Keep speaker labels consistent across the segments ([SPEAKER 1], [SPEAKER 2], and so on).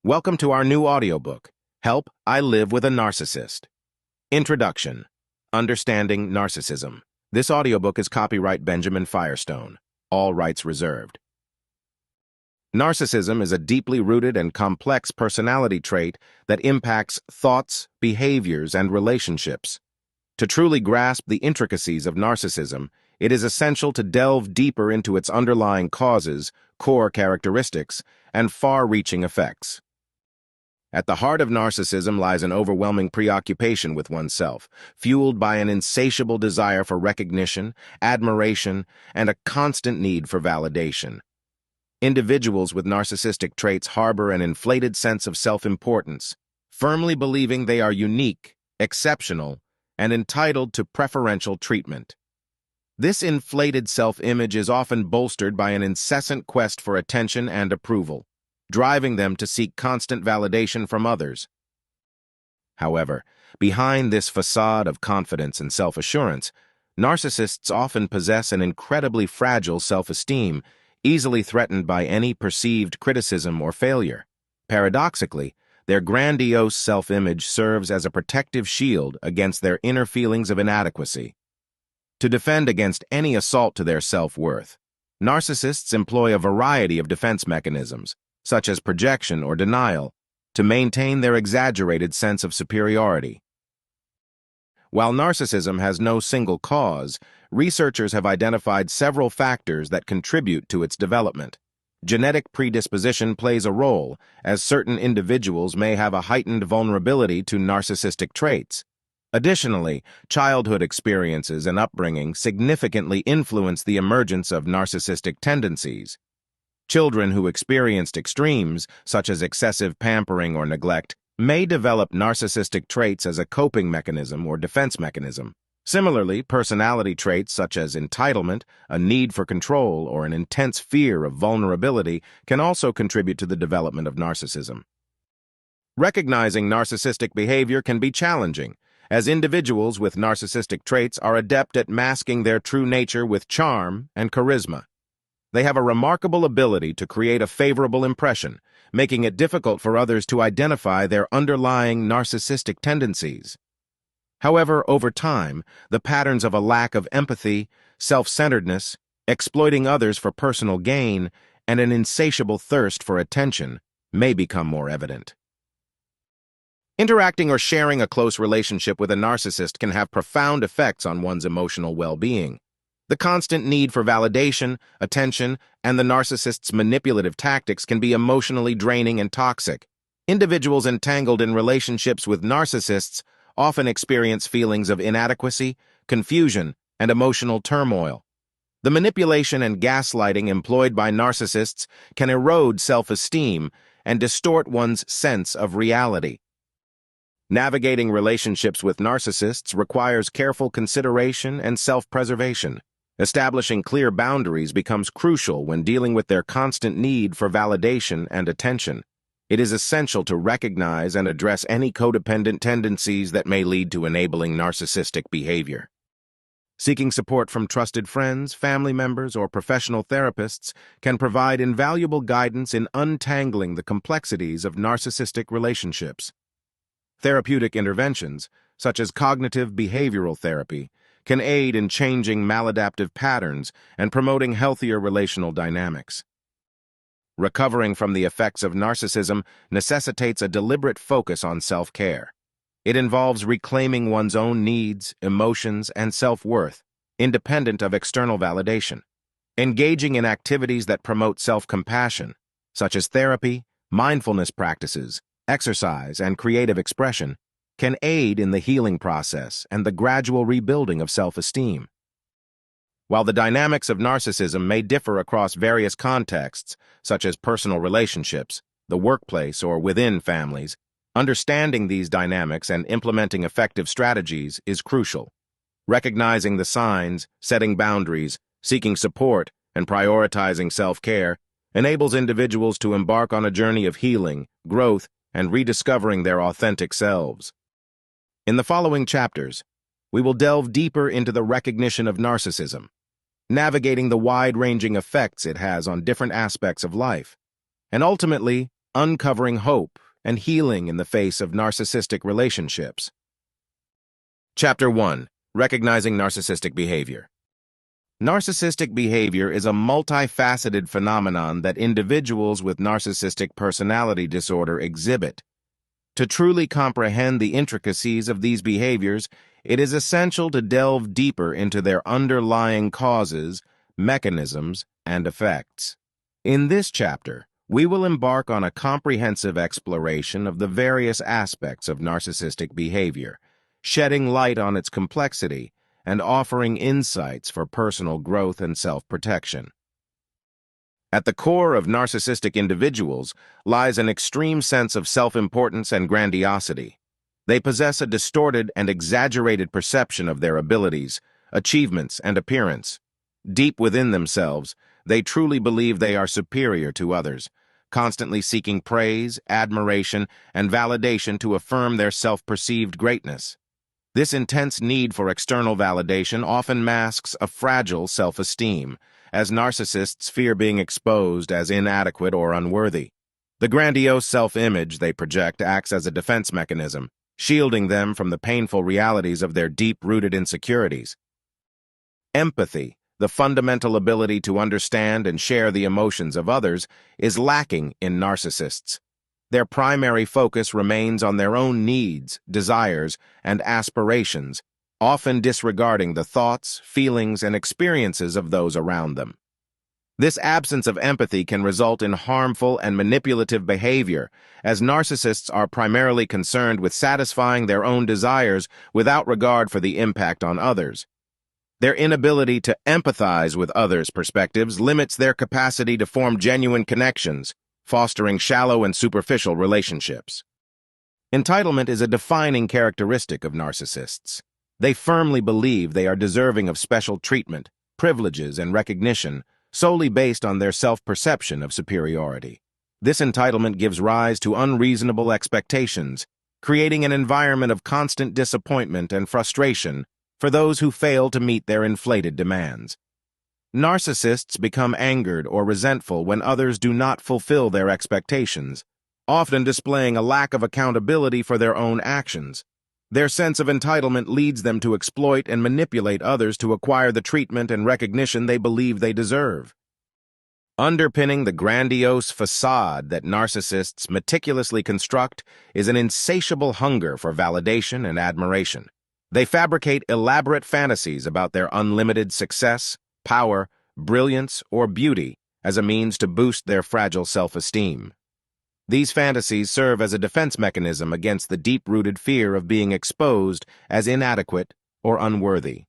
[SPEAKER 1] Welcome to our new audiobook, Help, I Live with a Narcissist. Introduction. Understanding Narcissism. This audiobook is copyright Benjamin Firestone. All rights reserved. Narcissism is a deeply rooted and complex personality trait that impacts thoughts, behaviors, and relationships. To truly grasp the intricacies of narcissism, it is essential to delve deeper into its underlying causes, core characteristics, and far-reaching effects. At the heart of narcissism lies an overwhelming preoccupation with oneself, fueled by an insatiable desire for recognition, admiration, and a constant need for validation. Individuals with narcissistic traits harbor an inflated sense of self-importance, firmly believing they are unique, exceptional, and entitled to preferential treatment. This inflated self-image is often bolstered by an incessant quest for attention and approval, driving them to seek constant validation from others. However, behind this facade of confidence and self-assurance, narcissists often possess an incredibly fragile self-esteem, easily threatened by any perceived criticism or failure. Paradoxically, their grandiose self-image serves as a protective shield against their inner feelings of inadequacy. To defend against any assault to their self-worth, narcissists employ a variety of defense mechanisms, such as projection or denial, to maintain their exaggerated sense of superiority. While narcissism has no single cause, researchers have identified several factors that contribute to its development. Genetic predisposition plays a role, as certain individuals may have a heightened vulnerability to narcissistic traits. Additionally, childhood experiences and upbringing significantly influence the emergence of narcissistic tendencies. Children who experienced extremes, such as excessive pampering or neglect, may develop narcissistic traits as a coping mechanism or defense mechanism. Similarly, personality traits such as entitlement, a need for control, or an intense fear of vulnerability can also contribute to the development of narcissism. Recognizing narcissistic behavior can be challenging, as individuals with narcissistic traits are adept at masking their true nature with charm and charisma. They have a remarkable ability to create a favorable impression, making it difficult for others to identify their underlying narcissistic tendencies. However, over time, the patterns of a lack of empathy, self-centeredness, exploiting others for personal gain, and an insatiable thirst for attention may become more evident. Interacting or sharing a close relationship with a narcissist can have profound effects on one's emotional well-being. The constant need for validation, attention, and the narcissist's manipulative tactics can be emotionally draining and toxic. Individuals entangled in relationships with narcissists often experience feelings of inadequacy, confusion, and emotional turmoil. The manipulation and gaslighting employed by narcissists can erode self-esteem and distort one's sense of reality. Navigating relationships with narcissists requires careful consideration and self-preservation. Establishing clear boundaries becomes crucial when dealing with their constant need for validation and attention. It is essential to recognize and address any codependent tendencies that may lead to enabling narcissistic behavior. Seeking support from trusted friends, family members, or professional therapists can provide invaluable guidance in untangling the complexities of narcissistic relationships. Therapeutic interventions, such as cognitive behavioral therapy, can aid in changing maladaptive patterns and promoting healthier relational dynamics. Recovering from the effects of narcissism necessitates a deliberate focus on self-care. It involves reclaiming one's own needs, emotions, and self-worth, independent of external validation. Engaging in activities that promote self-compassion, such as therapy, mindfulness practices, exercise, and creative expression, can aid in the healing process and the gradual rebuilding of self-esteem. While the dynamics of narcissism may differ across various contexts, such as personal relationships, the workplace, or within families, understanding these dynamics and implementing effective strategies is crucial. Recognizing the signs, setting boundaries, seeking support, and prioritizing self-care enables individuals to embark on a journey of healing, growth, and rediscovering their authentic selves. In the following chapters, we will delve deeper into the recognition of narcissism, navigating the wide-ranging effects it has on different aspects of life, and ultimately uncovering hope and healing in the face of narcissistic relationships. Chapter 1. Recognizing Narcissistic Behavior. Narcissistic behavior is a multifaceted phenomenon that individuals with narcissistic personality disorder exhibit. To truly comprehend the intricacies of these behaviors, it is essential to delve deeper into their underlying causes, mechanisms, and effects. In this chapter, we will embark on a comprehensive exploration of the various aspects of narcissistic behavior, shedding light on its complexity and offering insights for personal growth and self-protection. At the core of narcissistic individuals lies an extreme sense of self-importance and grandiosity. They possess a distorted and exaggerated perception of their abilities, achievements, and appearance. Deep within themselves, they truly believe they are superior to others, constantly seeking praise, admiration, and validation to affirm their self-perceived greatness. This intense need for external validation often masks a fragile self-esteem, as narcissists fear being exposed as inadequate or unworthy. The grandiose self-image they project acts as a defense mechanism, shielding them from the painful realities of their deep-rooted insecurities. Empathy, the fundamental ability to understand and share the emotions of others, is lacking in narcissists. Their primary focus remains on their own needs, desires, and aspirations, often disregarding the thoughts, feelings, and experiences of those around them. This absence of empathy can result in harmful and manipulative behavior, as narcissists are primarily concerned with satisfying their own desires without regard for the impact on others. Their inability to empathize with others' perspectives limits their capacity to form genuine connections, fostering shallow and superficial relationships. Entitlement is a defining characteristic of narcissists. They firmly believe they are deserving of special treatment, privileges, and recognition solely based on their self-perception of superiority. This entitlement gives rise to unreasonable expectations, creating an environment of constant disappointment and frustration for those who fail to meet their inflated demands. Narcissists become angered or resentful when others do not fulfill their expectations, often displaying a lack of accountability for their own actions. Their sense of entitlement leads them to exploit and manipulate others to acquire the treatment and recognition they believe they deserve. Underpinning the grandiose facade that narcissists meticulously construct is an insatiable hunger for validation and admiration. They fabricate elaborate fantasies about their unlimited success, power, brilliance, or beauty as a means to boost their fragile self-esteem. These fantasies serve as a defense mechanism against the deep-rooted fear of being exposed as inadequate or unworthy.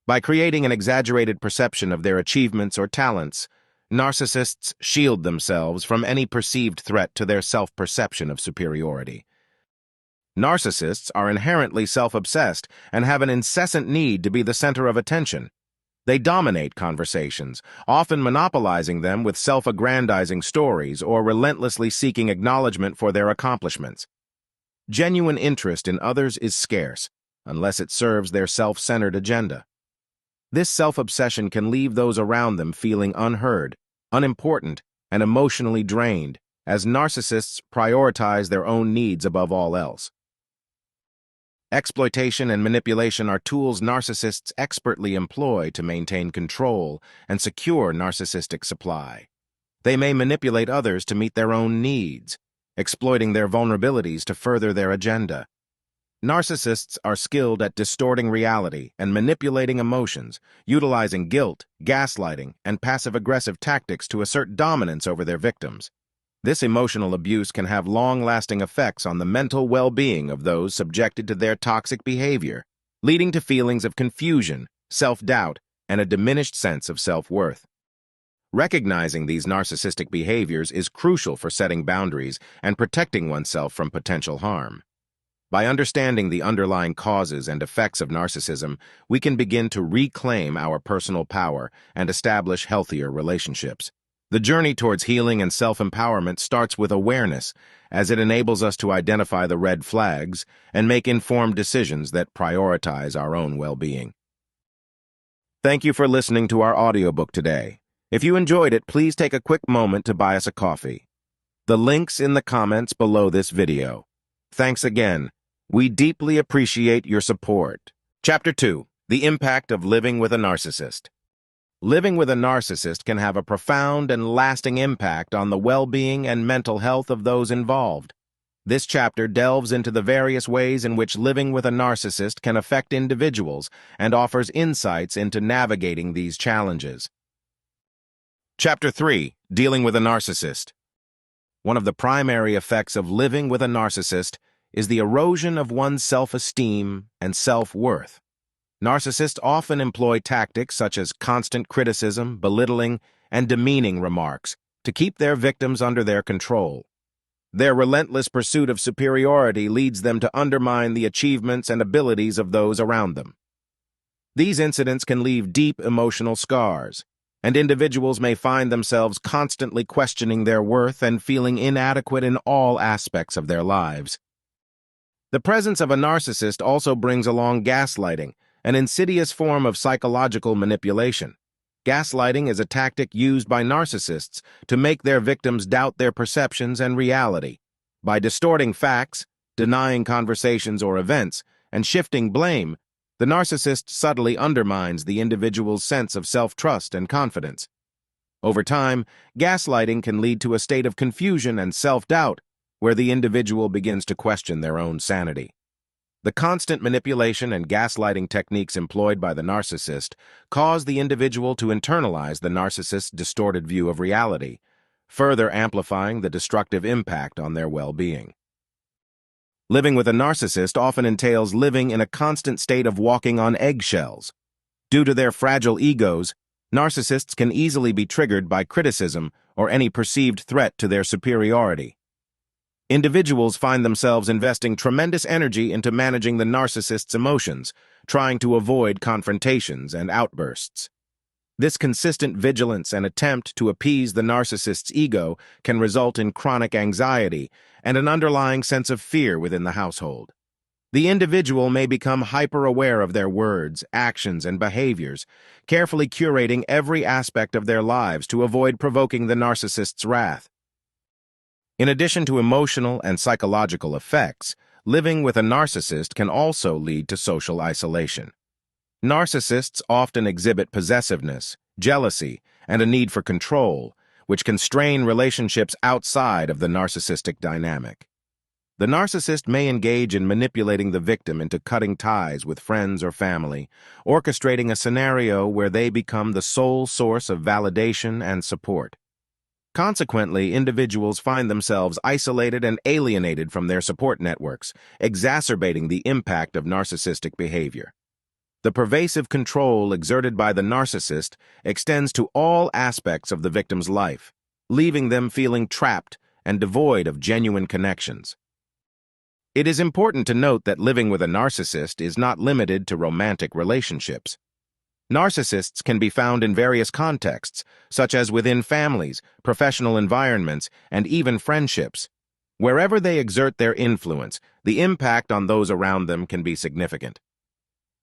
[SPEAKER 1] By creating an exaggerated perception of their achievements or talents, narcissists shield themselves from any perceived threat to their self-perception of superiority. Narcissists are inherently self-obsessed and have an incessant need to be the center of attention. They dominate conversations, often monopolizing them with self-aggrandizing stories or relentlessly seeking acknowledgement for their accomplishments. Genuine interest in others is scarce, unless it serves their self-centered agenda. This self-obsession can leave those around them feeling unheard, unimportant, and emotionally drained, as narcissists prioritize their own needs above all else. Exploitation and manipulation are tools narcissists expertly employ to maintain control and secure narcissistic supply. They may manipulate others to meet their own needs, exploiting their vulnerabilities to further their agenda. Narcissists are skilled at distorting reality and manipulating emotions, utilizing guilt, gaslighting, and passive-aggressive tactics to assert dominance over their victims. This emotional abuse can have long-lasting effects on the mental well-being of those subjected to their toxic behavior, leading to feelings of confusion, self-doubt, and a diminished sense of self-worth. Recognizing these narcissistic behaviors is crucial for setting boundaries and protecting oneself from potential harm. By understanding the underlying causes and effects of narcissism, we can begin to reclaim our personal power and establish healthier relationships. The journey towards healing and self-empowerment starts with awareness, as it enables us to identify the red flags and make informed decisions that prioritize our own well-being. Thank you for listening to our audiobook today. If you enjoyed it, please take a quick moment to buy us a coffee. The link's in the comments below this video. Thanks again. We deeply appreciate your support. Chapter 2. The Impact of Living with a Narcissist. Living with a narcissist can have a profound and lasting impact on the well-being and mental health of those involved. This chapter delves into the various ways in which living with a narcissist can affect individuals and offers insights into navigating these challenges. Chapter 3. Dealing with a Narcissist. One of the primary effects of living with a narcissist is the erosion of one's self-esteem and self-worth. Narcissists often employ tactics such as constant criticism, belittling, and demeaning remarks to keep their victims under their control. Their relentless pursuit of superiority leads them to undermine the achievements and abilities of those around them. These incidents can leave deep emotional scars, and individuals may find themselves constantly questioning their worth and feeling inadequate in all aspects of their lives. The presence of a narcissist also brings along gaslighting, an insidious form of psychological manipulation. Gaslighting is a tactic used by narcissists to make their victims doubt their perceptions and reality. By distorting facts, denying conversations or events, and shifting blame, the narcissist subtly undermines the individual's sense of self-trust and confidence. Over time, gaslighting can lead to a state of confusion and self-doubt, where the individual begins to question their own sanity. The constant manipulation and gaslighting techniques employed by the narcissist cause the individual to internalize the narcissist's distorted view of reality, further amplifying the destructive impact on their well-being. Living with a narcissist often entails living in a constant state of walking on eggshells. Due to their fragile egos, narcissists can easily be triggered by criticism or any perceived threat to their superiority. Individuals find themselves investing tremendous energy into managing the narcissist's emotions, trying to avoid confrontations and outbursts. This consistent vigilance and attempt to appease the narcissist's ego can result in chronic anxiety and an underlying sense of fear within the household. The individual may become hyper-aware of their words, actions, and behaviors, carefully curating every aspect of their lives to avoid provoking the narcissist's wrath. In addition to emotional and psychological effects, living with a narcissist can also lead to social isolation. Narcissists often exhibit possessiveness, jealousy, and a need for control, which can strain relationships outside of the narcissistic dynamic. The narcissist may engage in manipulating the victim into cutting ties with friends or family, orchestrating a scenario where they become the sole source of validation and support. Consequently, individuals find themselves isolated and alienated from their support networks, exacerbating the impact of narcissistic behavior. The pervasive control exerted by the narcissist extends to all aspects of the victim's life, leaving them feeling trapped and devoid of genuine connections. It is important to note that living with a narcissist is not limited to romantic relationships. Narcissists can be found in various contexts, such as within families, professional environments, and even friendships. Wherever they exert their influence, the impact on those around them can be significant.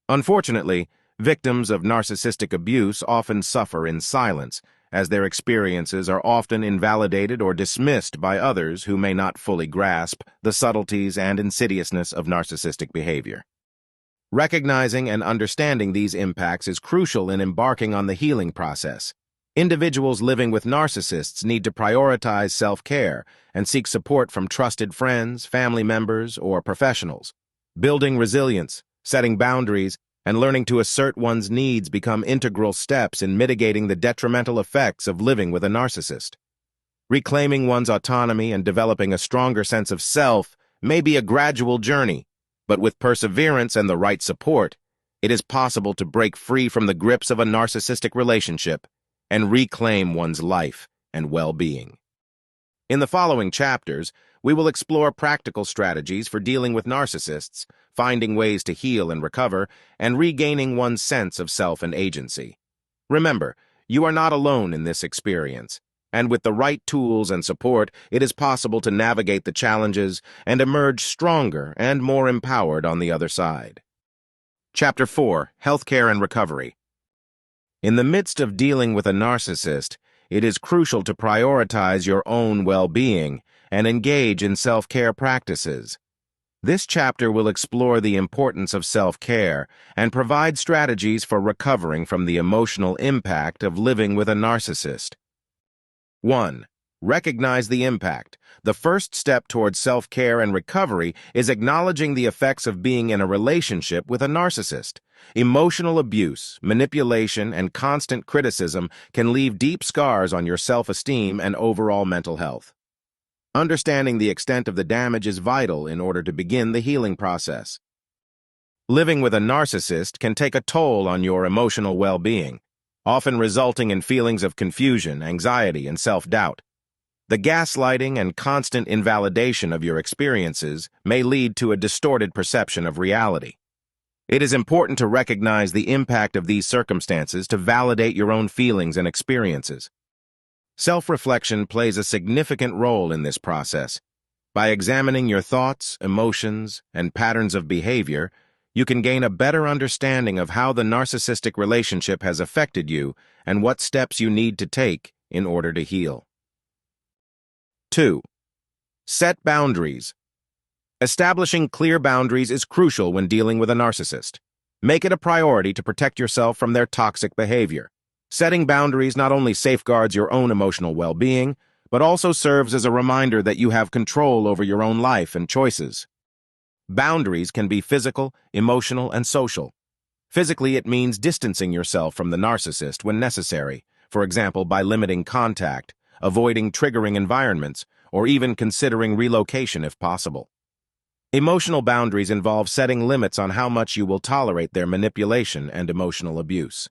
[SPEAKER 1] Unfortunately, victims of narcissistic abuse often suffer in silence, as their experiences are often invalidated or dismissed by others who may not fully grasp the subtleties and insidiousness of narcissistic behavior. Recognizing and understanding these impacts is crucial in embarking on the healing process. Individuals living with narcissists need to prioritize self-care and seek support from trusted friends, family members, or professionals. Building resilience, setting boundaries, and learning to assert one's needs become integral steps in mitigating the detrimental effects of living with a narcissist. Reclaiming one's autonomy and developing a stronger sense of self may be a gradual journey, but with perseverance and the right support, it is possible to break free from the grips of a narcissistic relationship and reclaim one's life and well-being. In the following chapters, we will explore practical strategies for dealing with narcissists, finding ways to heal and recover, and regaining one's sense of self and agency. Remember, you are not alone in this experience, and with the right tools and support, it is possible to navigate the challenges and emerge stronger and more empowered on the other side. Chapter 4. Healthcare and Recovery. In the midst of dealing with a narcissist, it is crucial to prioritize your own well-being and engage in self-care practices. This chapter will explore the importance of self-care and provide strategies for recovering from the emotional impact of living with a narcissist. 1. Recognize the impact. The first step towards self-care and recovery is acknowledging the effects of being in a relationship with a narcissist. Emotional abuse, manipulation, and constant criticism can leave deep scars on your self-esteem and overall mental health. Understanding the extent of the damage is vital in order to begin the healing process. Living with a narcissist can take a toll on your emotional well-being, often resulting in feelings of confusion, anxiety, and self-doubt. The gaslighting and constant invalidation of your experiences may lead to a distorted perception of reality. It is important to recognize the impact of these circumstances to validate your own feelings and experiences. Self-reflection plays a significant role in this process. By examining your thoughts, emotions, and patterns of behavior, you can gain a better understanding of how the narcissistic relationship has affected you and what steps you need to take in order to heal. 2. Set boundaries. Establishing clear boundaries is crucial when dealing with a narcissist. Make it a priority to protect yourself from their toxic behavior. Setting boundaries not only safeguards your own emotional well-being, but also serves as a reminder that you have control over your own life and choices. Boundaries can be physical, emotional, and social. Physically, it means distancing yourself from the narcissist when necessary, for example, by limiting contact, avoiding triggering environments, or even considering relocation if possible. Emotional boundaries involve setting limits on how much you will tolerate their manipulation and emotional abuse.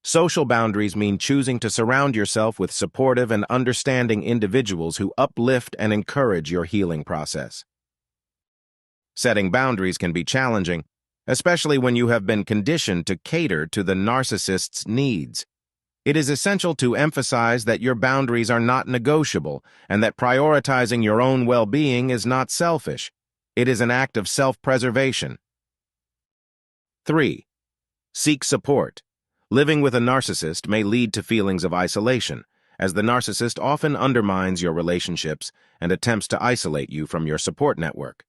[SPEAKER 1] Social boundaries mean choosing to surround yourself with supportive and understanding individuals who uplift and encourage your healing process. Setting boundaries can be challenging, especially when you have been conditioned to cater to the narcissist's needs. It is essential to emphasize that your boundaries are not negotiable and that prioritizing your own well-being is not selfish. It is an act of self-preservation. 3. Seek support. Living with a narcissist may lead to feelings of isolation, as the narcissist often undermines your relationships and attempts to isolate you from your support network.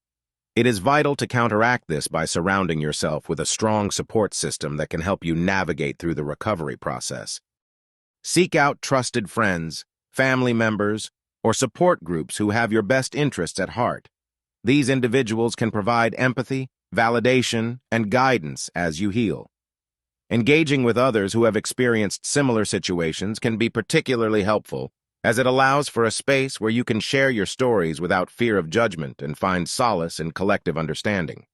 [SPEAKER 1] It is vital to counteract this by surrounding yourself with a strong support system that can help you navigate through the recovery process. Seek out trusted friends, family members, or support groups who have your best interests at heart. These individuals can provide empathy, validation, and guidance as you heal. Engaging with others who have experienced similar situations can be particularly helpful, as it allows for a space where you can share your stories without fear of judgment and find solace in collective understanding.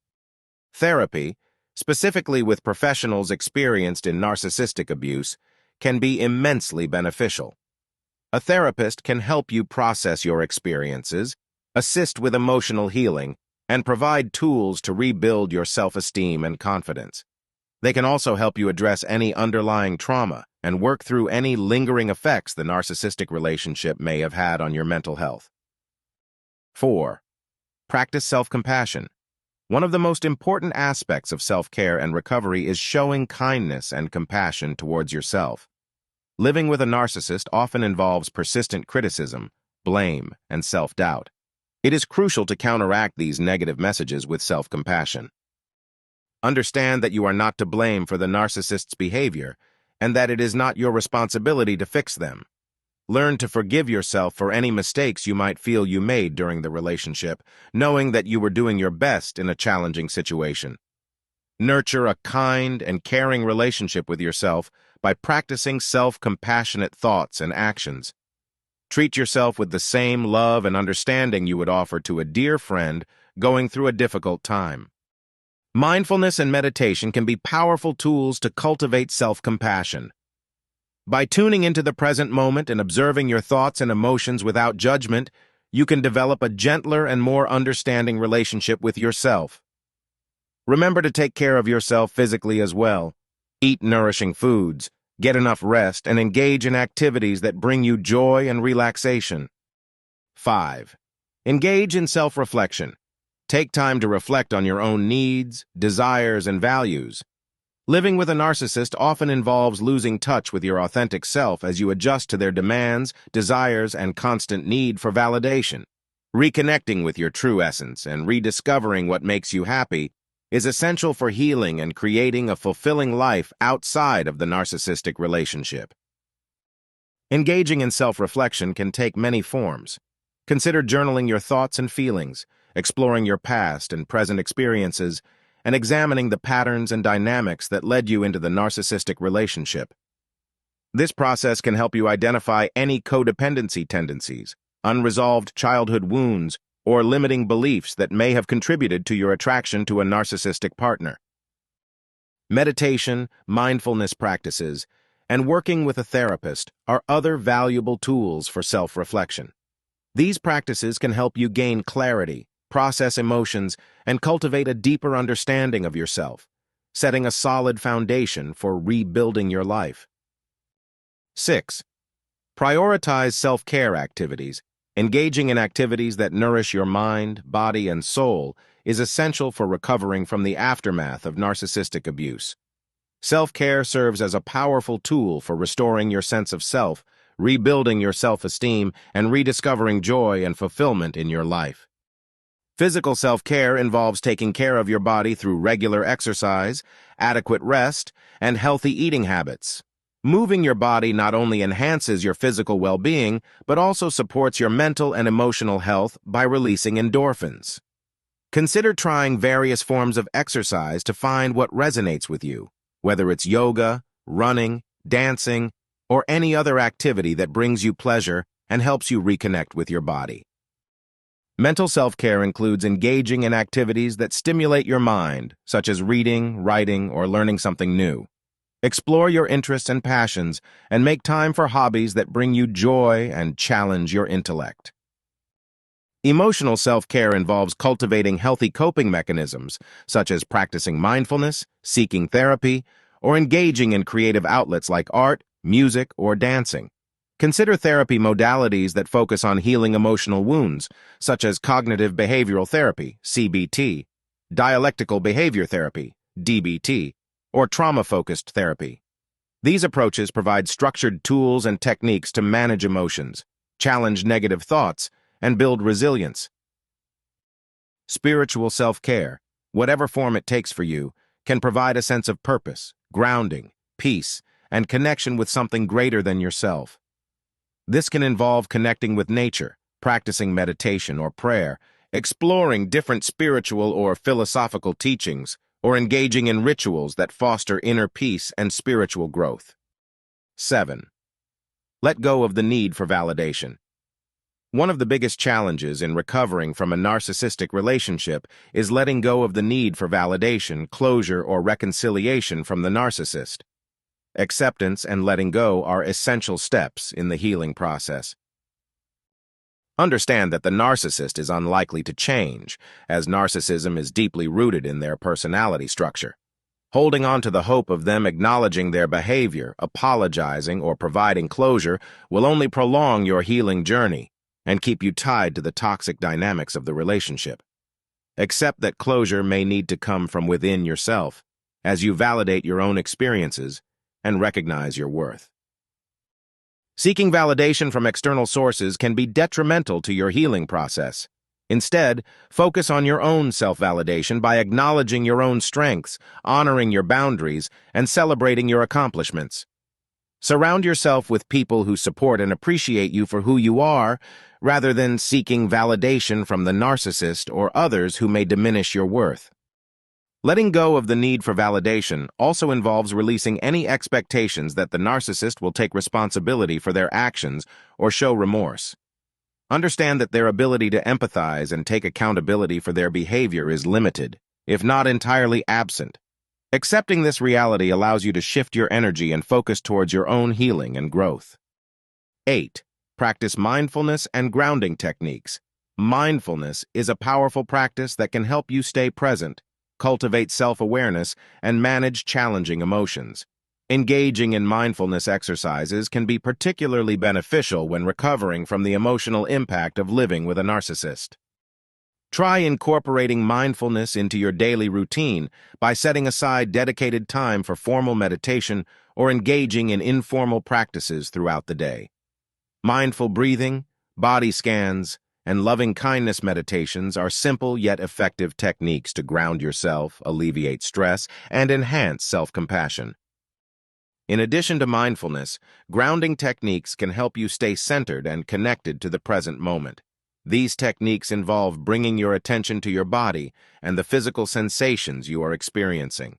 [SPEAKER 1] Therapy, specifically with professionals experienced in narcissistic abuse, can be immensely beneficial. A therapist can help you process your experiences, assist with emotional healing, and provide tools to rebuild your self-esteem and confidence. They can also help you address any underlying trauma and work through any lingering effects the narcissistic relationship may have had on your mental health. 4. Practice self-compassion. One of the most important aspects of self-care and recovery is showing kindness and compassion towards yourself. Living with a narcissist often involves persistent criticism, blame, and self-doubt. It is crucial to counteract these negative messages with self-compassion. Understand that you are not to blame for the narcissist's behavior and that it is not your responsibility to fix them. Learn to forgive yourself for any mistakes you might feel you made during the relationship, knowing that you were doing your best in a challenging situation. Nurture a kind and caring relationship with yourself by practicing self-compassionate thoughts and actions. Treat yourself with the same love and understanding you would offer to a dear friend going through a difficult time. Mindfulness and meditation can be powerful tools to cultivate self-compassion. By tuning into the present moment and observing your thoughts and emotions without judgment, you can develop a gentler and more understanding relationship with yourself. Remember to take care of yourself physically as well. Eat nourishing foods, get enough rest, and engage in activities that bring you joy and relaxation. 5. Engage in self-reflection. Take time to reflect on your own needs, desires, and values. Living with a narcissist often involves losing touch with your authentic self as you adjust to their demands, desires, and constant need for validation. Reconnecting with your true essence and rediscovering what makes you happy is essential for healing and creating a fulfilling life outside of the narcissistic relationship. Engaging in self-reflection can take many forms. Consider journaling your thoughts and feelings, exploring your past and present experiences, and examining the patterns and dynamics that led you into the narcissistic relationship. This process can help you identify any codependency tendencies, unresolved childhood wounds, or limiting beliefs that may have contributed to your attraction to a narcissistic partner. Meditation, mindfulness practices, and working with a therapist are other valuable tools for self-reflection. These practices can help you gain clarity, process emotions, and cultivate a deeper understanding of yourself, setting a solid foundation for rebuilding your life. 6. Prioritize self-care activities. Engaging in activities that nourish your mind, body, and soul is essential for recovering from the aftermath of narcissistic abuse. Self-care serves as a powerful tool for restoring your sense of self, rebuilding your self-esteem, and rediscovering joy and fulfillment in your life. Physical self-care involves taking care of your body through regular exercise, adequate rest, and healthy eating habits. Moving your body not only enhances your physical well-being, but also supports your mental and emotional health by releasing endorphins. Consider trying various forms of exercise to find what resonates with you, whether it's yoga, running, dancing, or any other activity that brings you pleasure and helps you reconnect with your body. Mental self-care includes engaging in activities that stimulate your mind, such as reading, writing, or learning something new. Explore your interests and passions, and make time for hobbies that bring you joy and challenge your intellect. Emotional self-care involves cultivating healthy coping mechanisms, such as practicing mindfulness, seeking therapy, or engaging in creative outlets like art, music, or dancing. Consider therapy modalities that focus on healing emotional wounds, such as cognitive behavioral therapy, CBT, dialectical behavior therapy, DBT, or trauma-focused therapy. These approaches provide structured tools and techniques to manage emotions, challenge negative thoughts, and build resilience. Spiritual self-care, whatever form it takes for you, can provide a sense of purpose, grounding, peace, and connection with something greater than yourself. This can involve connecting with nature, practicing meditation or prayer, exploring different spiritual or philosophical teachings, or engaging in rituals that foster inner peace and spiritual growth. 7. Let go of the need for validation. One of the biggest challenges in recovering from a narcissistic relationship is letting go of the need for validation, closure, or reconciliation from the narcissist. Acceptance and letting go are essential steps in the healing process. Understand that the narcissist is unlikely to change, as narcissism is deeply rooted in their personality structure. Holding on to the hope of them acknowledging their behavior, apologizing, or providing closure will only prolong your healing journey and keep you tied to the toxic dynamics of the relationship. Accept that closure may need to come from within yourself, as you validate your own experiences and recognize your worth. Seeking validation from external sources can be detrimental to your healing process. Instead, focus on your own self-validation by acknowledging your own strengths, honoring your boundaries, and celebrating your accomplishments. Surround yourself with people who support and appreciate you for who you are, rather than seeking validation from the narcissist or others who may diminish your worth. Letting go of the need for validation also involves releasing any expectations that the narcissist will take responsibility for their actions or show remorse. Understand that their ability to empathize and take accountability for their behavior is limited, if not entirely absent. Accepting this reality allows you to shift your energy and focus towards your own healing and growth. 8. Practice mindfulness and grounding techniques. Mindfulness is a powerful practice that can help you stay present, cultivate self-awareness, and manage challenging emotions. Engaging in mindfulness exercises can be particularly beneficial when recovering from the emotional impact of living with a narcissist. Try incorporating mindfulness into your daily routine by setting aside dedicated time for formal meditation or engaging in informal practices throughout the day. Mindful breathing, body scans, and loving-kindness meditations are simple yet effective techniques to ground yourself, alleviate stress, and enhance self-compassion. In addition to mindfulness, grounding techniques can help you stay centered and connected to the present moment. These techniques involve bringing your attention to your body and the physical sensations you are experiencing.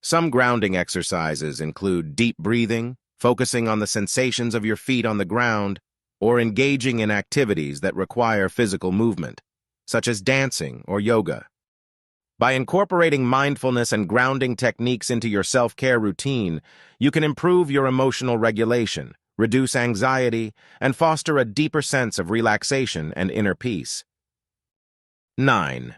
[SPEAKER 1] Some grounding exercises include deep breathing, focusing on the sensations of your feet on the ground, or engaging in activities that require physical movement, such as dancing or yoga. By incorporating mindfulness and grounding techniques into your self-care routine, you can improve your emotional regulation, reduce anxiety, and foster a deeper sense of relaxation and inner peace. 9.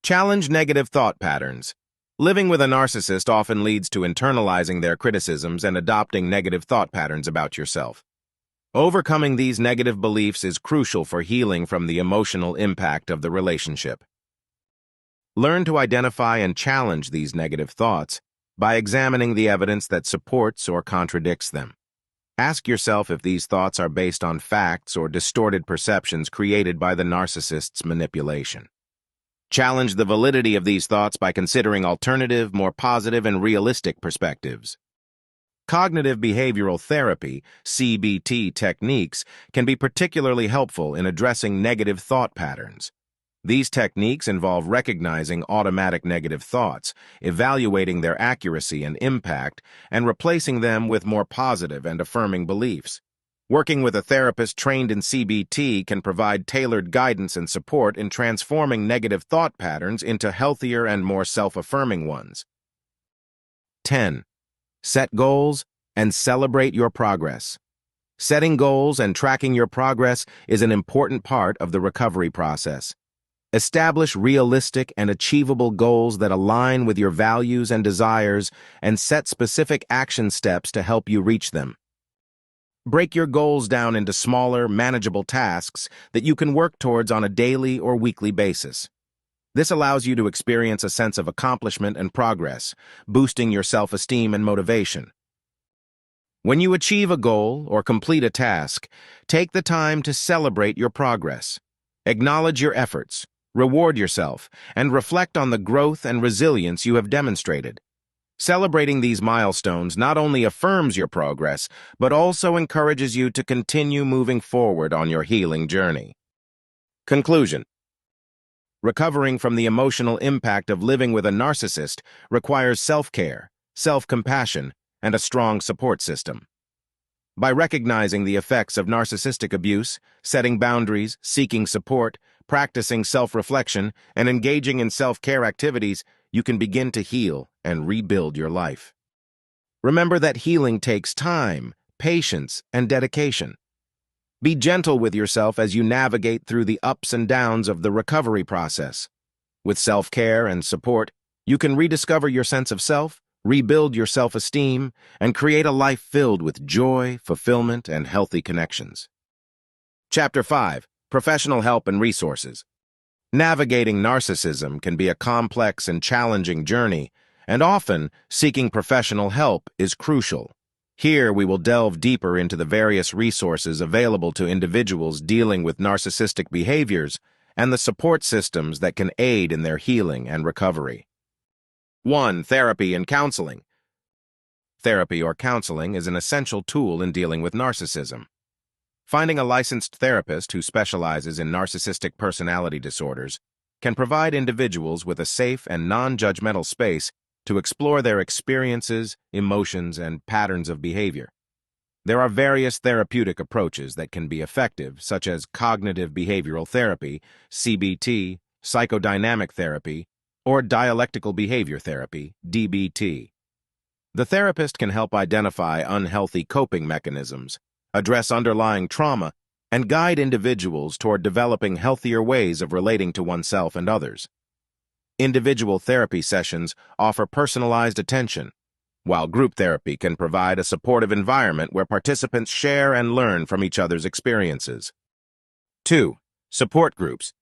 [SPEAKER 1] Challenge negative thought patterns. Living with a narcissist often leads to internalizing their criticisms and adopting negative thought patterns about yourself. Overcoming these negative beliefs is crucial for healing from the emotional impact of the relationship. Learn to identify and challenge these negative thoughts by examining the evidence that supports or contradicts them. Ask yourself if these thoughts are based on facts or distorted perceptions created by the narcissist's manipulation. Challenge the validity of these thoughts by considering alternative, more positive, and realistic perspectives. Cognitive behavioral therapy, CBT techniques, can be particularly helpful in addressing negative thought patterns. These techniques involve recognizing automatic negative thoughts, evaluating their accuracy and impact, and replacing them with more positive and affirming beliefs. Working with a therapist trained in CBT can provide tailored guidance and support in transforming negative thought patterns into healthier and more self-affirming ones. 10. Set goals and celebrate your progress. Setting goals and tracking your progress is an important part of the recovery process. Establish realistic and achievable goals that align with your values and desires, and set specific action steps to help you reach them. Break your goals down into smaller, manageable tasks that you can work towards on a daily or weekly basis. This allows you to experience a sense of accomplishment and progress, boosting your self-esteem and motivation. When you achieve a goal or complete a task, take the time to celebrate your progress. Acknowledge your efforts, reward yourself, and reflect on the growth and resilience you have demonstrated. Celebrating these milestones not only affirms your progress, but also encourages you to continue moving forward on your healing journey. Conclusion. Recovering from the emotional impact of living with a narcissist requires self-care, self-compassion, and a strong support system. By recognizing the effects of narcissistic abuse, setting boundaries, seeking support, practicing self-reflection, and engaging in self-care activities, you can begin to heal and rebuild your life. Remember that healing takes time, patience, and dedication. Be gentle with yourself as you navigate through the ups and downs of the recovery process. With self-care and support, you can rediscover your sense of self, rebuild your self-esteem, and create a life filled with joy, fulfillment, and healthy connections. Chapter 5. Professional help and resources. Navigating narcissism can be a complex and challenging journey, and often seeking professional help is crucial. Here we will delve deeper into the various resources available to individuals dealing with narcissistic behaviors and the support systems that can aid in their healing and recovery. 1. Therapy and counseling. Therapy or counseling is an essential tool in dealing with narcissism. Finding a licensed therapist who specializes in narcissistic personality disorders can provide individuals with a safe and non-judgmental space to explore their experiences, emotions, and patterns of behavior. There are various therapeutic approaches that can be effective, such as cognitive behavioral therapy, CBT, psychodynamic therapy, or dialectical behavior therapy, DBT. The therapist can help identify unhealthy coping mechanisms, address underlying trauma, and guide individuals toward developing healthier ways of relating to oneself and others. Individual therapy sessions offer personalized attention, while group therapy can provide a supportive environment where participants share and learn from each other's experiences. 2. Support groups.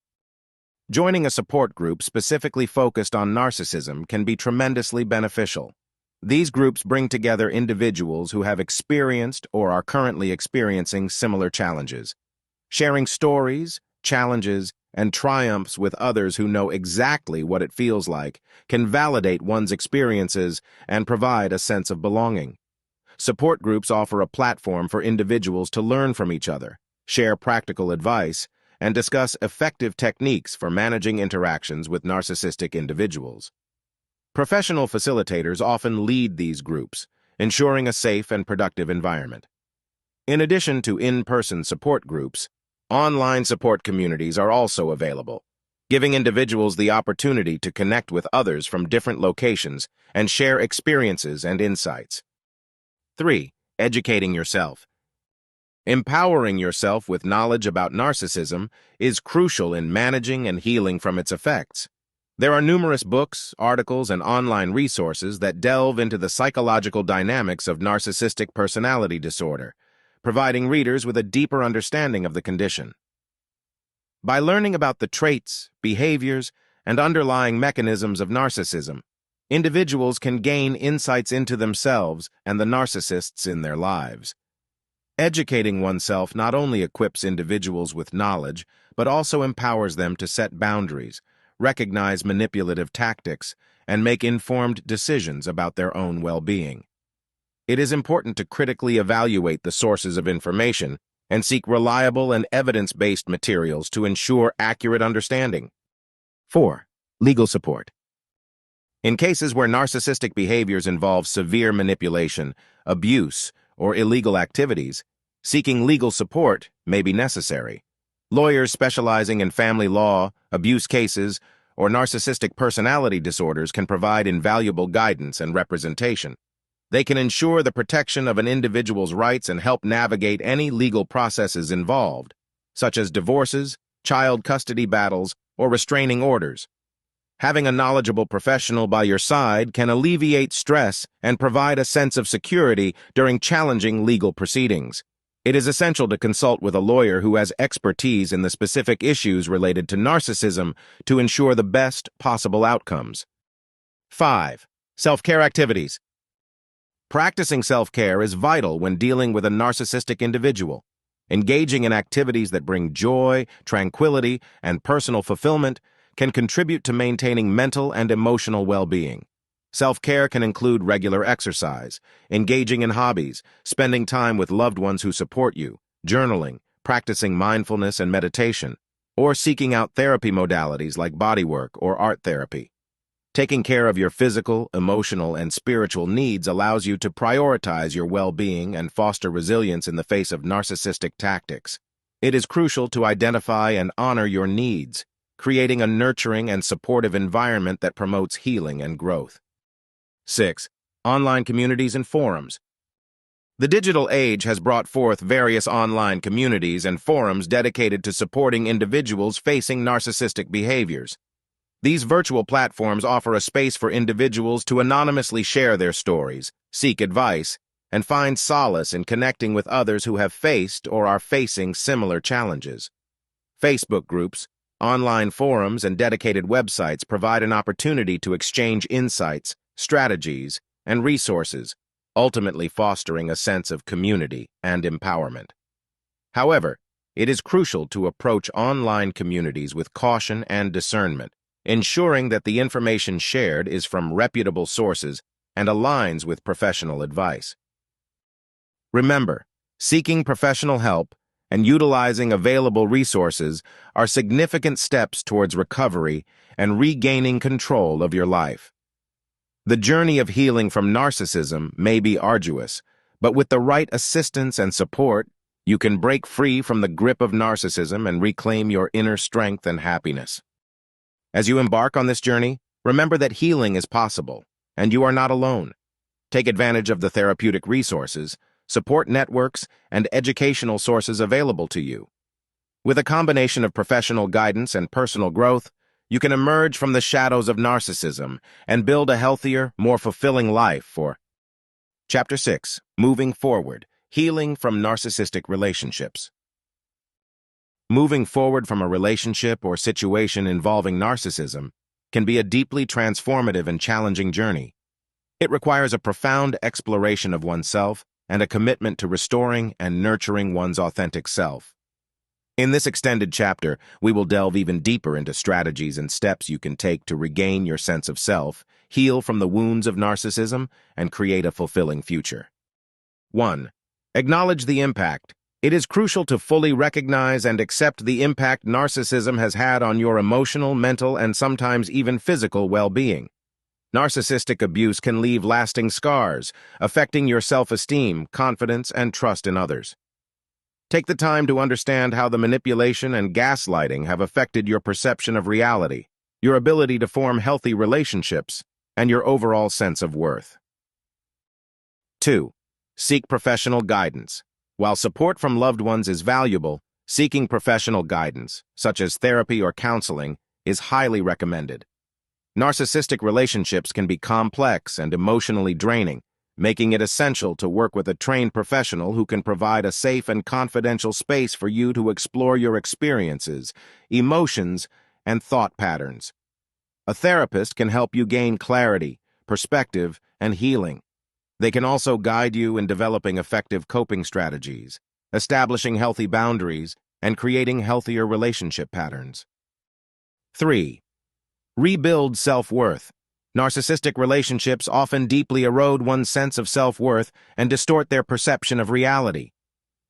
[SPEAKER 1] Joining a support group specifically focused on narcissism can be tremendously beneficial. These groups bring together individuals who have experienced or are currently experiencing similar challenges. Sharing stories, challenges, and triumphs with others who know exactly what it feels like can validate one's experiences and provide a sense of belonging. Support groups offer a platform for individuals to learn from each other, share practical advice, and discuss effective techniques for managing interactions with narcissistic individuals. Professional facilitators often lead these groups, ensuring a safe and productive environment. In addition to in-person support groups, online support communities are also available, giving individuals the opportunity to connect with others from different locations and share experiences and insights. 3. Educating yourself. Empowering yourself with knowledge about narcissism is crucial in managing and healing from its effects. There are numerous books, articles, and online resources that delve into the psychological dynamics of narcissistic personality disorder, providing readers with a deeper understanding of the condition. By learning about the traits, behaviors, and underlying mechanisms of narcissism, individuals can gain insights into themselves and the narcissists in their lives. Educating oneself not only equips individuals with knowledge, but also empowers them to set boundaries, recognize manipulative tactics, and make informed decisions about their own well-being. It is important to critically evaluate the sources of information and seek reliable and evidence-based materials to ensure accurate understanding. 4. Legal support. In cases where narcissistic behaviors involve severe manipulation, abuse, or illegal activities, seeking legal support may be necessary. Lawyers specializing in family law, abuse cases, or narcissistic personality disorders can provide invaluable guidance and representation. They can ensure the protection of an individual's rights and help navigate any legal processes involved, such as divorces, child custody battles, or restraining orders. Having a knowledgeable professional by your side can alleviate stress and provide a sense of security during challenging legal proceedings. It is essential to consult with a lawyer who has expertise in the specific issues related to narcissism to ensure the best possible outcomes. 5. Self-care activities. Practicing self-care is vital when dealing with a narcissistic individual. Engaging in activities that bring joy, tranquility, and personal fulfillment can contribute to maintaining mental and emotional well-being. Self-care can include regular exercise, engaging in hobbies, spending time with loved ones who support you, journaling, practicing mindfulness and meditation, or seeking out therapy modalities like bodywork or art therapy. Taking care of your physical, emotional, and spiritual needs allows you to prioritize your well-being and foster resilience in the face of narcissistic tactics. It is crucial to identify and honor your needs, creating a nurturing and supportive environment that promotes healing and growth. 6. Online communities and forums. The digital age has brought forth various online communities and forums dedicated to supporting individuals facing narcissistic behaviors. These virtual platforms offer a space for individuals to anonymously share their stories, seek advice, and find solace in connecting with others who have faced or are facing similar challenges. Facebook groups, online forums, and dedicated websites provide an opportunity to exchange insights, strategies, and resources, ultimately fostering a sense of community and empowerment. However, it is crucial to approach online communities with caution and discernment, ensuring that the information shared is from reputable sources and aligns with professional advice. Remember, seeking professional help and utilizing available resources are significant steps towards recovery and regaining control of your life. The journey of healing from narcissism may be arduous, but with the right assistance and support, you can break free from the grip of narcissism and reclaim your inner strength and happiness. As you embark on this journey, remember that healing is possible, and you are not alone. Take advantage of the therapeutic resources, support networks, and educational sources available to you. With a combination of professional guidance and personal growth, you can emerge from the shadows of narcissism and build a healthier, more fulfilling life for Chapter 6. Moving Forward. Healing from Narcissistic Relationships. Moving forward from a relationship or situation involving narcissism can be a deeply transformative and challenging journey. It requires a profound exploration of oneself and a commitment to restoring and nurturing one's authentic self. In this extended chapter, we will delve even deeper into strategies and steps you can take to regain your sense of self, heal from the wounds of narcissism, and create a fulfilling future. 1. Acknowledge the impact. It is crucial to fully recognize and accept the impact narcissism has had on your emotional, mental, and sometimes even physical well-being. Narcissistic abuse can leave lasting scars, affecting your self-esteem, confidence, and trust in others. Take the time to understand how the manipulation and gaslighting have affected your perception of reality, your ability to form healthy relationships, and your overall sense of worth. 2. Seek professional guidance. While support from loved ones is valuable, seeking professional guidance, such as therapy or counseling, is highly recommended. Narcissistic relationships can be complex and emotionally draining, making it essential to work with a trained professional who can provide a safe and confidential space for you to explore your experiences, emotions, and thought patterns. A therapist can help you gain clarity, perspective, and healing. They can also guide you in developing effective coping strategies, establishing healthy boundaries, and creating healthier relationship patterns. 3. Rebuild self-worth. Narcissistic relationships often deeply erode one's sense of self-worth and distort their perception of reality.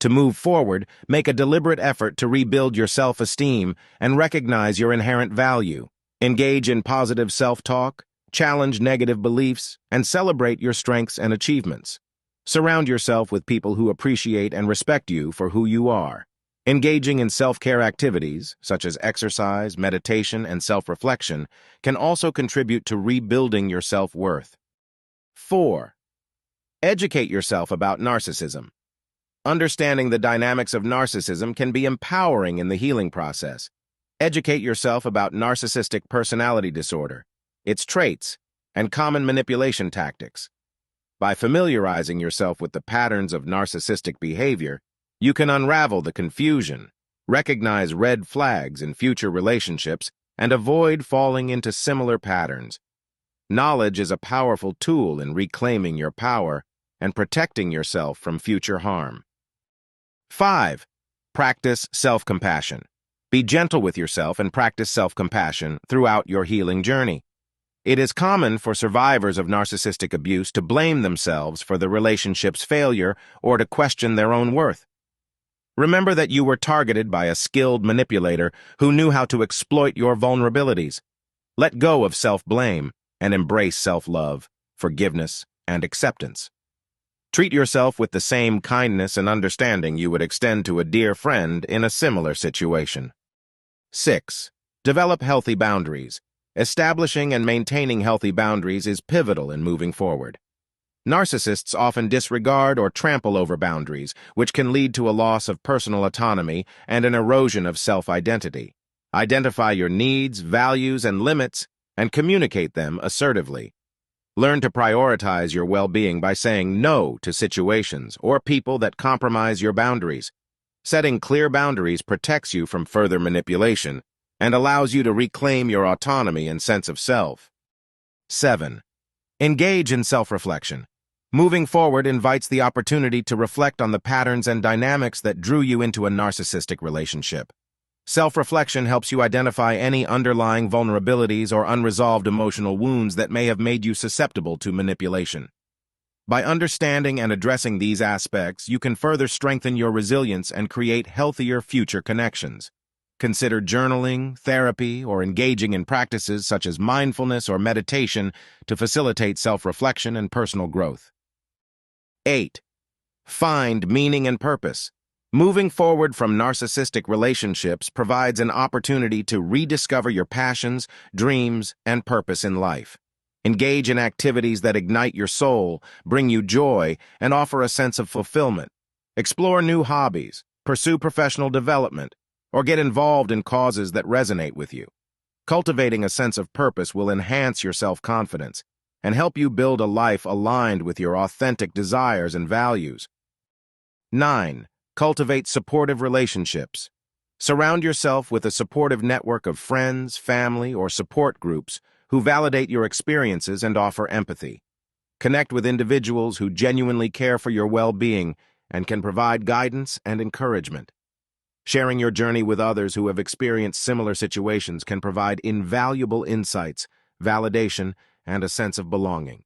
[SPEAKER 1] To move forward, make a deliberate effort to rebuild your self-esteem and recognize your inherent value. Engage in positive self-talk, challenge negative beliefs, and celebrate your strengths and achievements. Surround yourself with people who appreciate and respect you for who you are. Engaging in self-care activities, such as exercise, meditation, and self-reflection, can also contribute to rebuilding your self-worth. 4. Educate yourself about narcissism. Understanding the dynamics of narcissism can be empowering in the healing process. Educate yourself about narcissistic personality disorder, its traits, and common manipulation tactics. By familiarizing yourself with the patterns of narcissistic behavior, you can unravel the confusion, recognize red flags in future relationships, and avoid falling into similar patterns. Knowledge is a powerful tool in reclaiming your power and protecting yourself from future harm. 5. Practice self-compassion. Be gentle with yourself and practice self-compassion throughout your healing journey. It is common for survivors of narcissistic abuse to blame themselves for the relationship's failure or to question their own worth. Remember that you were targeted by a skilled manipulator who knew how to exploit your vulnerabilities. Let go of self-blame and embrace self-love, forgiveness, and acceptance. Treat yourself with the same kindness and understanding you would extend to a dear friend in a similar situation. 6. Develop healthy boundaries. Establishing and maintaining healthy boundaries is pivotal in moving forward. Narcissists often disregard or trample over boundaries, which can lead to a loss of personal autonomy and an erosion of self-identity. Identify your needs, values, and limits, and communicate them assertively. Learn to prioritize your well-being by saying no to situations or people that compromise your boundaries. Setting clear boundaries protects you from further manipulation and allows you to reclaim your autonomy and sense of self. 7. Engage in self-reflection. Moving forward invites the opportunity to reflect on the patterns and dynamics that drew you into a narcissistic relationship. Self-reflection helps you identify any underlying vulnerabilities or unresolved emotional wounds that may have made you susceptible to manipulation. By understanding and addressing these aspects, you can further strengthen your resilience and create healthier future connections. Consider journaling, therapy, or engaging in practices such as mindfulness or meditation to facilitate self-reflection and personal growth. 8. Find meaning and purpose. Moving forward from narcissistic relationships provides an opportunity to rediscover your passions, dreams, and purpose in life. Engage in activities that ignite your soul, bring you joy, and offer a sense of fulfillment. Explore new hobbies, pursue professional development, or get involved in causes that resonate with you. Cultivating a sense of purpose will enhance your self-confidence and help you build a life aligned with your authentic desires and values. 9. Cultivate supportive relationships. Surround yourself with a supportive network of friends, family, or support groups who validate your experiences and offer empathy. Connect with individuals who genuinely care for your well-being and can provide guidance and encouragement. Sharing your journey with others who have experienced similar situations can provide invaluable insights, validation, and a sense of belonging.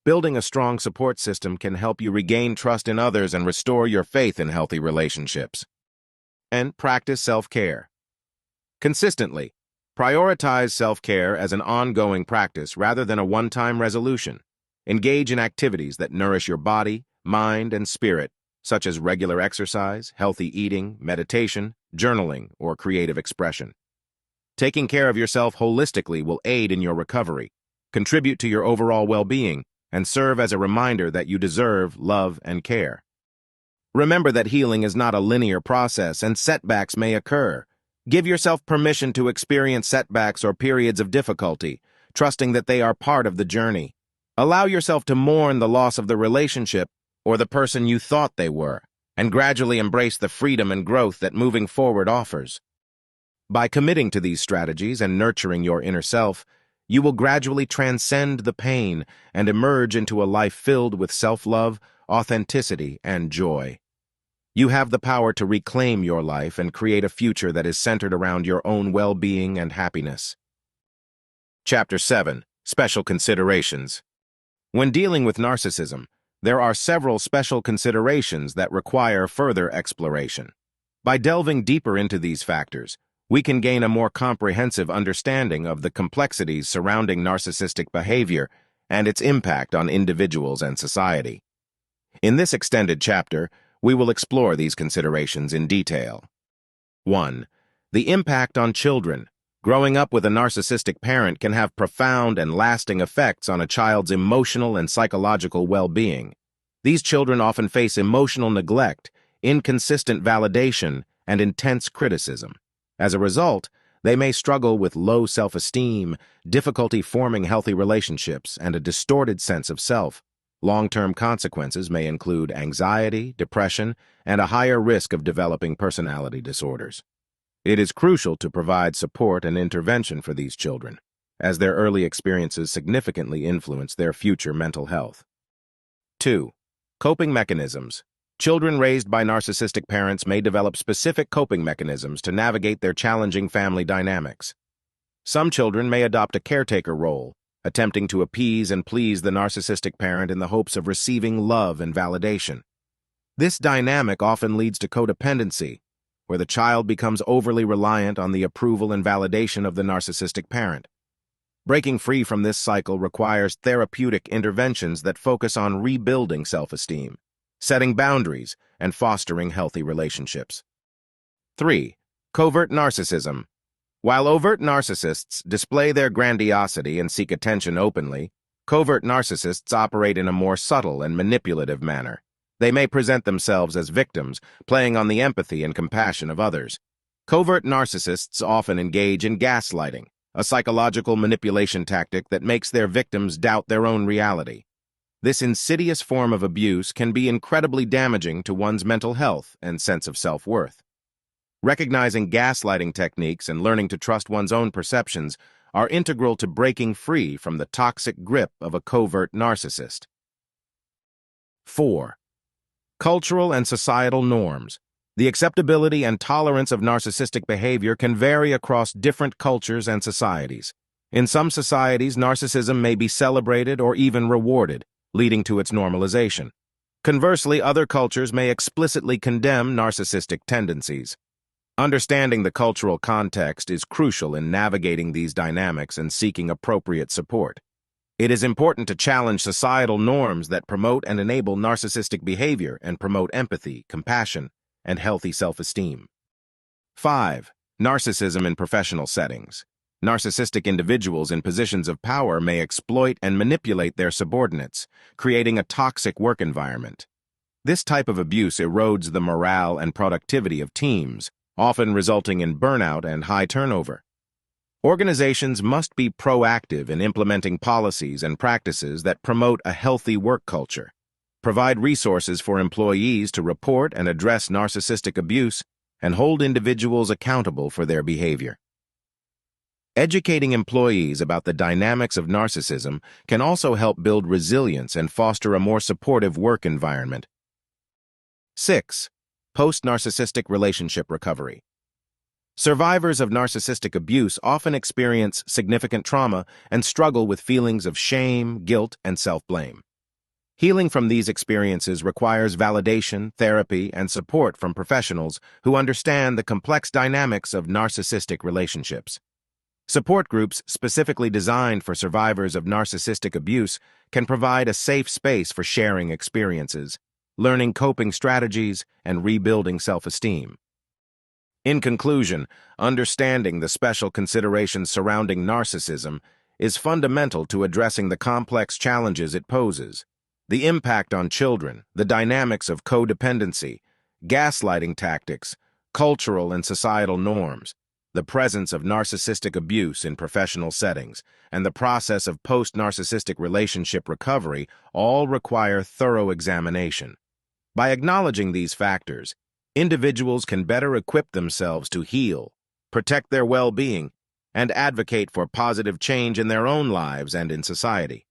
[SPEAKER 1] Building a strong support system can help you regain trust in others and restore your faith in healthy relationships. And practice self-care. Consistently, prioritize self-care as an ongoing practice rather than a one-time resolution. Engage in activities that nourish your body, mind, and spirit, such as regular exercise, healthy eating, meditation, journaling, or creative expression. Taking care of yourself holistically will aid in your recovery, contribute to your overall well-being, and serve as a reminder that you deserve love and care. Remember that healing is not a linear process and setbacks may occur. Give yourself permission to experience setbacks or periods of difficulty, trusting that they are part of the journey. Allow yourself to mourn the loss of the relationship or the person you thought they were, and gradually embrace the freedom and growth that moving forward offers. By committing to these strategies and nurturing your inner self, you will gradually transcend the pain and emerge into a life filled with self-love, authenticity, and joy. You have the power to reclaim your life and create a future that is centered around your own well-being and happiness. Chapter 7. Special Considerations. When dealing with narcissism, there are several special considerations that require further exploration. By delving deeper into these factors, we can gain a more comprehensive understanding of the complexities surrounding narcissistic behavior and its impact on individuals and society. In this extended chapter, we will explore these considerations in detail. 1. The impact on children. Growing up with a narcissistic parent can have profound and lasting effects on a child's emotional and psychological well-being. These children often face emotional neglect, inconsistent validation, and intense criticism. As a result, they may struggle with low self-esteem, difficulty forming healthy relationships, and a distorted sense of self. Long-term consequences may include anxiety, depression, and a higher risk of developing personality disorders. It is crucial to provide support and intervention for these children, as their early experiences significantly influence their future mental health. 2. Coping mechanisms. Children raised by narcissistic parents may develop specific coping mechanisms to navigate their challenging family dynamics. Some children may adopt a caretaker role, attempting to appease and please the narcissistic parent in the hopes of receiving love and validation. This dynamic often leads to codependency, where the child becomes overly reliant on the approval and validation of the narcissistic parent. Breaking free from this cycle requires therapeutic interventions that focus on rebuilding self-esteem, setting boundaries, and fostering healthy relationships. 3. Covert narcissism. While overt narcissists display their grandiosity and seek attention openly, covert narcissists operate in a more subtle and manipulative manner. They may present themselves as victims, playing on the empathy and compassion of others. Covert narcissists often engage in gaslighting, a psychological manipulation tactic that makes their victims doubt their own reality. This insidious form of abuse can be incredibly damaging to one's mental health and sense of self-worth. Recognizing gaslighting techniques and learning to trust one's own perceptions are integral to breaking free from the toxic grip of a covert narcissist. 4. Cultural and societal norms. The acceptability and tolerance of narcissistic behavior can vary across different cultures and societies. In some societies, narcissism may be celebrated or even rewarded, leading to its normalization. Conversely, other cultures may explicitly condemn narcissistic tendencies. Understanding the cultural context is crucial in navigating these dynamics and seeking appropriate support. It is important to challenge societal norms that promote and enable narcissistic behavior and promote empathy, compassion, and healthy self-esteem. 5. Narcissism in professional settings. Narcissistic individuals in positions of power may exploit and manipulate their subordinates, creating a toxic work environment. This type of abuse erodes the morale and productivity of teams, often resulting in burnout and high turnover. Organizations must be proactive in implementing policies and practices that promote a healthy work culture, provide resources for employees to report and address narcissistic abuse, and hold individuals accountable for their behavior. Educating employees about the dynamics of narcissism can also help build resilience and foster a more supportive work environment. 6. Post-narcissistic relationship recovery. Survivors of narcissistic abuse often experience significant trauma and struggle with feelings of shame, guilt, and self-blame. Healing from these experiences requires validation, therapy, and support from professionals who understand the complex dynamics of narcissistic relationships. Support groups specifically designed for survivors of narcissistic abuse can provide a safe space for sharing experiences, learning coping strategies, and rebuilding self-esteem. In conclusion, understanding the special considerations surrounding narcissism is fundamental to addressing the complex challenges it poses. The impact on children, the dynamics of codependency, gaslighting tactics, cultural and societal norms, the presence of narcissistic abuse in professional settings, and the process of post-narcissistic relationship recovery all require thorough examination. By acknowledging these factors, individuals can better equip themselves to heal, protect their well-being, and advocate for positive change in their own lives and in society.